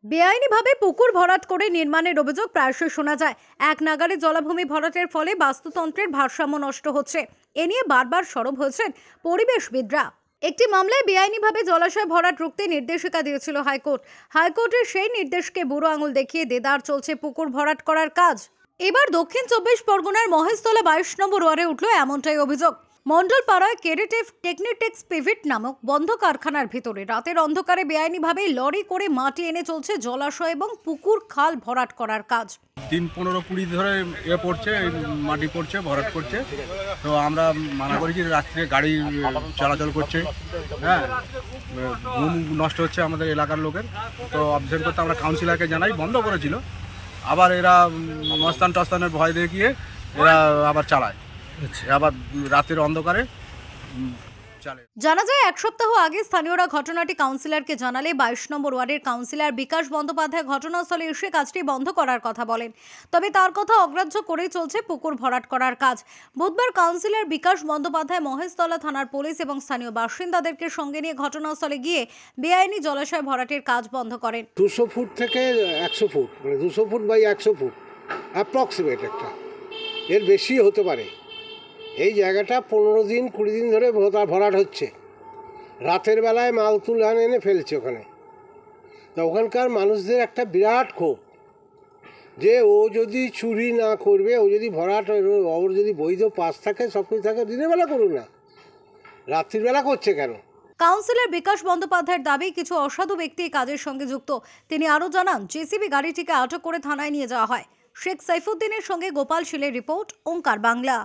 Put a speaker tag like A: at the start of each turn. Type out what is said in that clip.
A: বেআইনিভাবে পুকুর ভরাট করে নির্মাণের অভিযোগ প্রায়শই শোনা যায়। এক নাগাড়ে জলাভূমি ভরাটের ফলে বাস্তুতন্ত্রের ভারসাম্য নষ্ট হচ্ছে। এ নিয়ে বারবার সরব হয়েছেন পরিবেশবিদরা। একটি মামলায় বেআইনিভাবে জলাশয় ভরাট রুখতে নির্দেশিকা দিয়েছিল হাইকোর্ট। হাইকোর্টের সেই নির্দেশকে বুড়ো আঙুল দেখিয়ে দেদার চলছে পুকুর ভরাট করার কাজ। এবার দক্ষিণ 24 পরগনার মহেশতলা 22 নম্বর ওয়ার্ডে উঠল এমনটাই অভিযোগ। মন্ডলপাড়ায় কেরেটিভ টেকনিটেক্স পিভিট নামক বন্ধ কারখানার ভিতরে রাতের অন্ধকারে বেআইনিভাবে লরি করে মাটি এনে চলছে জলাশয় এবং পুকুর খাল ভরাট করার কাজ।
B: 3-15-20 ধরে পড়ছে, মাটি পড়ছে, ভরাট করছে। তো আমরা মানা করেছি রাত্রে গাড়ি চলাচল করছে, হ্যাঁ, ঘুম নষ্ট হচ্ছে আমাদের এলাকার লোকের। তো অবজার্ভ করতে আমরা কাউন্সিলরকে জানাই, বন্ধ করেছিল। আবার এরা মস্তান টস্তানের ভয় দেখিয়ে এরা আবার চালায়, আবার রাতের অন্ধকারে চালে।
A: জানা যায় এক সপ্তাহ আগে স্থানীয়রা ঘটনাটি কাউন্সিলরকে জানালে 22 নম্বর ওয়ার্ডের কাউন্সিলর বিকাশ বন্দ্যোপাধ্যায় ঘটনাস্থলে এসে কাজটি বন্ধ করার কথা বলেন। তবে তার কথা অগ্রাহ্য করেই চলছে পুকুর ভরাট করার কাজ। বুধবার কাউন্সিলর বিকাশ বন্দ্যোপাধ্যায় মহেশতলা থানার পুলিশ এবং স্থানীয় বাসিন্দাদেরকে সঙ্গে নিয়ে ঘটনাস্থলে গিয়ে বেআইনি জলাশয় ভরাটের কাজ বন্ধ করেন।
C: 200 ফুট থেকে 100 ফুট, মানে 200 ফুট বাই 100 ফুট অ্যাপ্রক্সিমেট একটা, এর বেশি হতে পারে। এই জায়গাটা 15-20 দিন ধরে ভরাট হচ্ছে। রাতের বেলায় মাল তুলে এনে ফেলছে ওখানে। তা ওখানকার মানুষদের একটা বিরাট ক্ষোভ যে ও যদি চুরি না করবে, ও যদি ভরাট, ওর যদি বৈধ পাস থাকে, সব কিছু থাকে, দিনের বেলা করুন না, রাত্রির বেলা করছে কেন?
A: কাউন্সিলর বিকাশ বন্দ্যোপাধ্যায়ের দাবি কিছু অসাধু ব্যক্তি এই কাজের সঙ্গে যুক্ত। তিনি আরও জানান, জেসিবি গাড়িটিকে আটক করে থানায় নিয়ে যাওয়া হয়। শেখ সাইফুদ্দিনের সঙ্গে গোপাল শীলের রিপোর্ট, ওঙ্কার বাংলা।